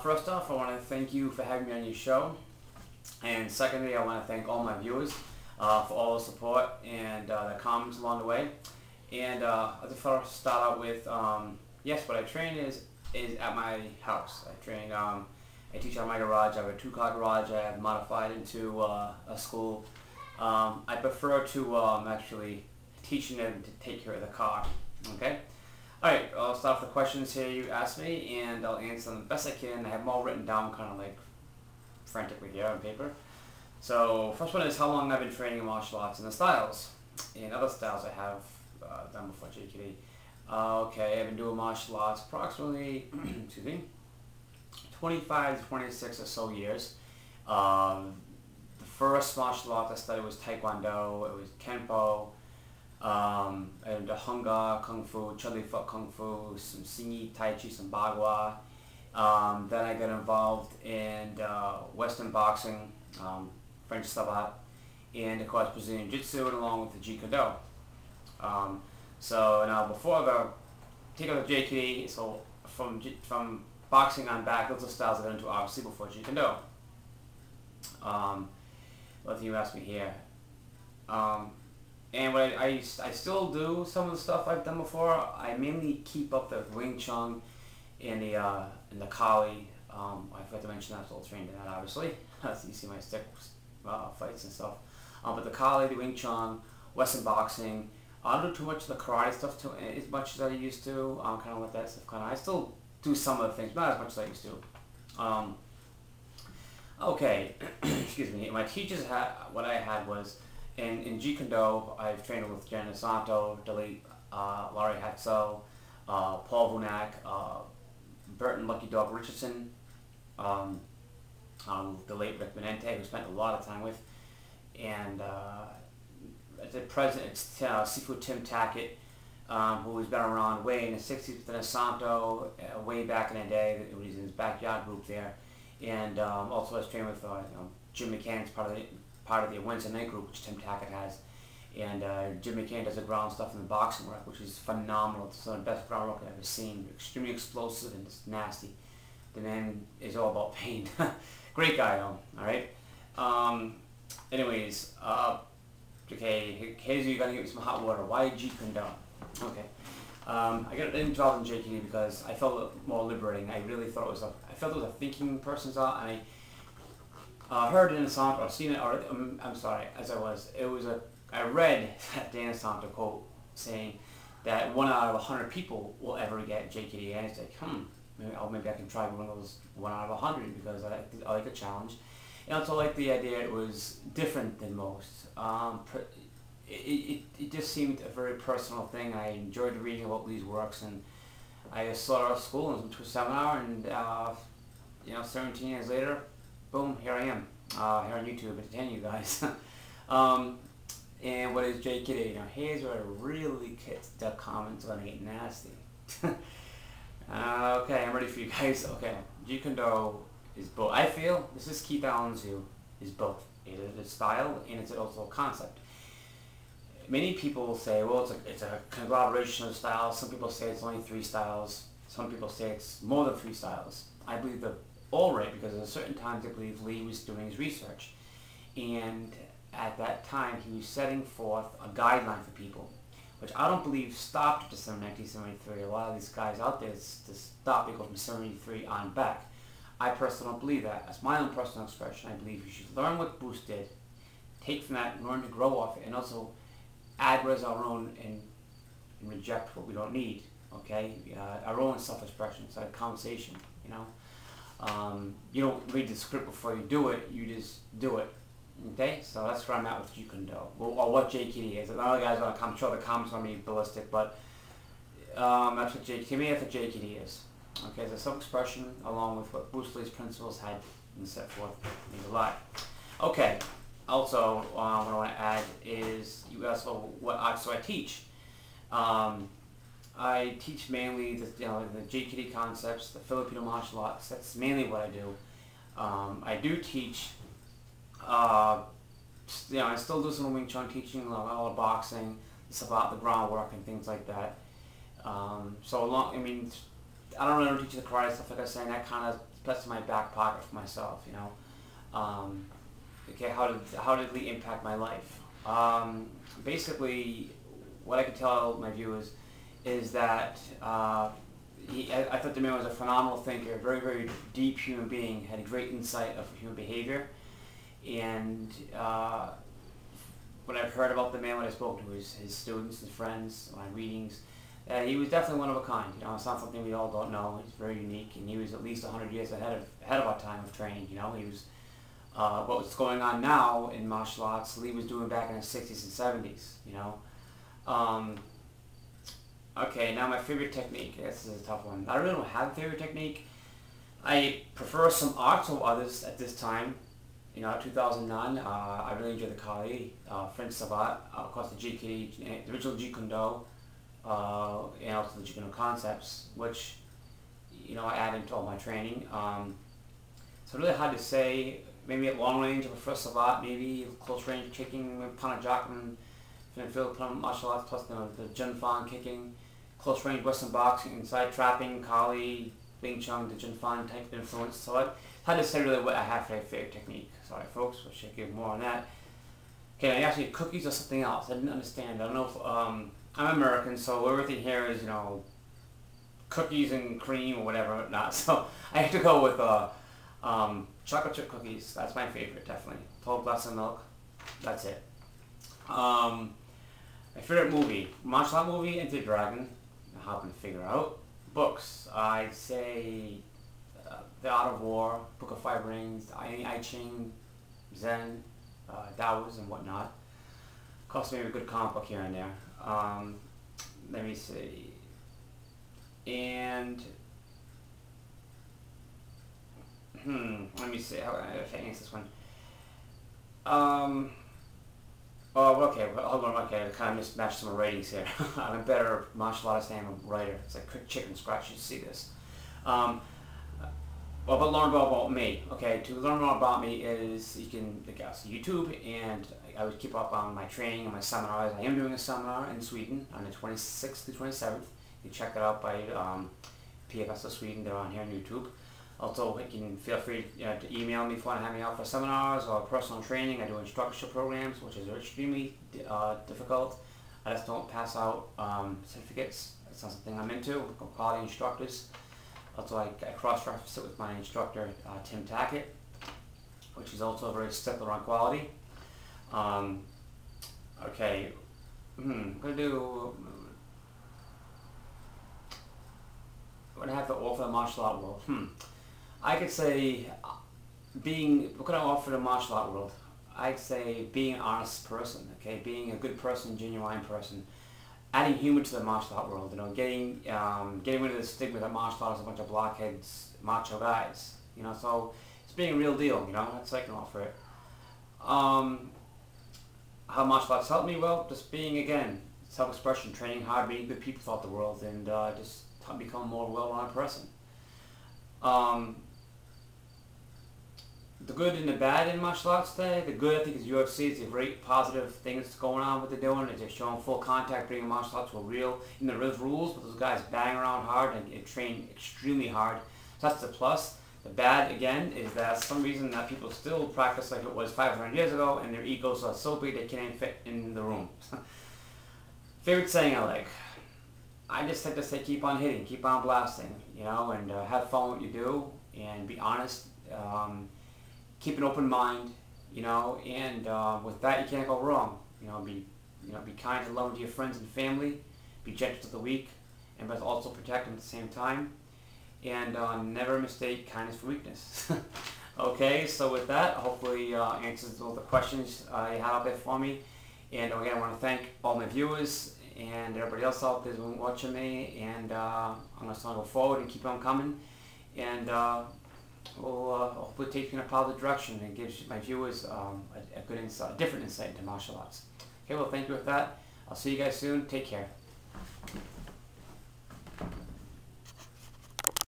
First off, I want to thank you for having me on your show. And secondly, I want to thank all my viewers for all the support and the comments along the way. And I'll just first start out with, yes, what I train is at my house. I teach out of my garage. I have a 2-car garage. I have modified into a school. I prefer to actually teaching them to take care of the car. Okay? Alright, I'll start with the questions here you asked me, and I'll answer them the best I can. I have them all written down kind of like frantically here on paper. So, first one is how long I've been training in martial arts and the styles. And other styles I have done before JKD. Okay, I've been doing martial arts approximately, excuse me, 25 to 26 or so years. The first martial arts I studied was Taekwondo, it was Kenpo, and the Hunga Kung Fu, Chili Foot Kung Fu, some Xingyi Tai Chi, some Bagua. Then I got involved in Western boxing, French Savate, and of course Brazilian Jiu-Jitsu, and along with the JKD. So now before I take out the JKD, so from boxing on back, those are styles I got into obviously before JKD. What thing you asked me here? And what I still do some of the stuff I've done before. I mainly keep up the Wing Chun and the Kali. I forgot to mention that, I was all trained in that obviously. So you see my stick fights and stuff. But the Kali, the Wing Chun, Western boxing. I don't do too much of the karate stuff as much as I used to. Kind of let that stuff I still do some of the things, not as much as I used to. Okay, excuse me. My teachers what I had was in Jeet Kune Do. I've trained with Janet Santo, Laurie Hatzel, Paul Vunak, Burton Lucky Dog Richardson, the late Rick Menente, who spent a lot of time with, and at the present it's Sifu Tim Tackett, who's been around way in the 60s with the Santo, way back in the day. It was in his backyard group there, and also I was trained with Jim McCann's part of the Wednesday night group, which Tim Tackett has, and Jim McCann does the ground stuff in the boxing work, which is phenomenal. It's some of the best ground work I've ever seen. Extremely explosive and just nasty. The man is all about pain. Great guy though. All right. Anyways, okay. Hazel, you gotta get me some hot water. Why Jeet Kune Do? Okay. I got involved in JKD because I felt it more liberating. I really thought I felt it was a thinking person's art, and I heard it in a song, or seen it, or I'm sorry, I read that Dana Santo quote saying that 1 out of 100 people will ever get JKD, and it's like, maybe I can try one of those 1 out of 100 because I like a challenge. And also like the idea it was different than most. It just seemed a very personal thing. I enjoyed reading about these works, and I saw it at school and went to a seminar, and 17 years later, boom, here I am, here on YouTube, entertaining you guys. And what is JKD? Here's where it really gets, the comments are gonna get nasty. Okay, I'm ready for you guys. Okay, Jeet Kune Do is both. I feel, this is Keith Allan's view, is both. It is a style and it's also a concept. Many people say, well, it's a conglomeration of styles. Some people say it's only 3 styles. Some people say it's more than 3 styles. I believe they're all right because at certain times I believe Lee was doing his research. And at that time he was setting forth a guideline for people, which I don't believe stopped after 1973. A lot of these guys out there stop because from 73 on back. I personally don't believe that. That's my own personal expression. I believe you should learn what Bruce did, take from that, learn to grow off it, and also add what is our own and reject what we don't need. Okay, our own self-expression. It's like a conversation. You don't read the script before you do it. You just do it. Okay, so that's where I'm at with Jeet Kune Do, or what JKD is. A lot of guys want to come, I'm sure the comments are going to be ballistic, but that's what JKD is. Okay, it's a self-expression along with what Bruce Lee's principles had been set forth in his life. Okay, also what I want to add is you asked what arts do I teach. I teach mainly the JKD concepts, the Filipino martial arts. That's mainly what I do. I do teach. I still do some Wing Chun teaching, all the boxing, stuff about the groundwork and things like that. I don't really teach the karate stuff, like I was saying, that kind of plus in my back pocket for myself, you know. Okay, how did Lee impact my life? Basically, what I could tell my viewers is that I thought the man was a phenomenal thinker, very, very deep human being, had a great insight of human behavior, and what I've heard about the man when I spoke to his students and friends, my readings, he was definitely one of a kind. You know, it's not something we all don't know. He's very unique, and he was at least 100 years ahead of our time of training. You know, he was what's going on now in martial arts, Lee was doing back in the 60s and 70s. You know. Okay, now my favorite technique. This is a tough one. I really don't have a favorite technique. I prefer some arts over others at this time. You know, 2009, I really enjoyed the Kali, French Savate, of course the JKD, the original Jeet Kune Do, and also the Jeet Kune Do concepts, which, you know, I add into all my training. So really hard to say. Maybe at long range I prefer Savate, maybe close range kicking, Panajakan, field martial arts, plus the Jun Fan kicking, close range Western boxing, inside trapping, Kali, Wing Chun, the Jun Fan type of influence. So it's hard to say really what I have for a favorite technique. Sorry folks, I should give more on that. Okay, actually cookies or something else. I didn't understand. I don't know if, I'm American, so everything here is, you know, cookies and cream or whatever not. So I have to go with chocolate chip cookies. That's my favorite, definitely. 12 glass of milk. That's it. My favorite movie, martial art movie, Enter the Dragon. I'm helping to figure out. Books, I'd say The Art of War, Book of Five Rings, I Ching, Zen, Taoism and whatnot. Of course, maybe a good comic book here and there. Let me see. And let me see. How can I answer this one? Oh, okay. Well, hold on. Okay, I kind of mismatched some ratings here. I'm a better martial artist than I'm a writer. It's like quick chicken scratch. You see this. Well, but learn more about me. Okay, to learn more about me is you can go to YouTube, and I would keep up on my training and my seminars. I am doing a seminar in Sweden on the 26th to 27th. You can check that out by PFS of Sweden. They're on here on YouTube. Also, you can feel free to email me if you want to have me out for seminars or personal training. I do instructorship programs, which is extremely difficult. I just don't pass out certificates. It's not something I'm into. Quality instructors. Also, I cross-reference it with my instructor, Tim Tackett, which is also very stickler on quality. Okay, I'm going to do what I have to offer the martial art world. I could say what can I offer the martial art world? I'd say being an honest person, okay, being a good person, genuine person, adding humor to the martial art world, you know, getting rid of the stigma that martial art is a bunch of blockheads, macho guys, you know, so it's being a real deal, you know, that's what I can offer it. How martial arts helped me? Well, just being, again, self-expression, training hard, meeting good people throughout the world, and just become a more well-rounded person. The good and the bad in martial arts today. The good, I think, is UFC. It's a great positive thing that's going on, what they're doing. They're showing full contact, bringing martial arts to a real, and there is rules, but those guys bang around hard and train extremely hard. So that's the plus. The bad, again, is that for some reason that people still practice like it was 500 years ago, and their egos are so big they can't even fit in the room. Favorite saying I like? I just like to say keep on hitting, keep on blasting, you know, and have fun with what you do, and be honest. Keep an open mind, you know, and with that you can't go wrong. You know, be kind and loving to your friends and family. Be gentle to the weak, and but also protect them at the same time. And never mistake kindness for weakness. Okay, so with that, hopefully answers all the questions you have out there for me. And again, I want to thank all my viewers and everybody else out there who's been watching me. And I'm going to go forward and keep on coming. And will hopefully take you in a positive direction and gives my viewers a good insight, a different insight into martial arts. Okay, well, thank you with that. I'll see you guys soon. Take care.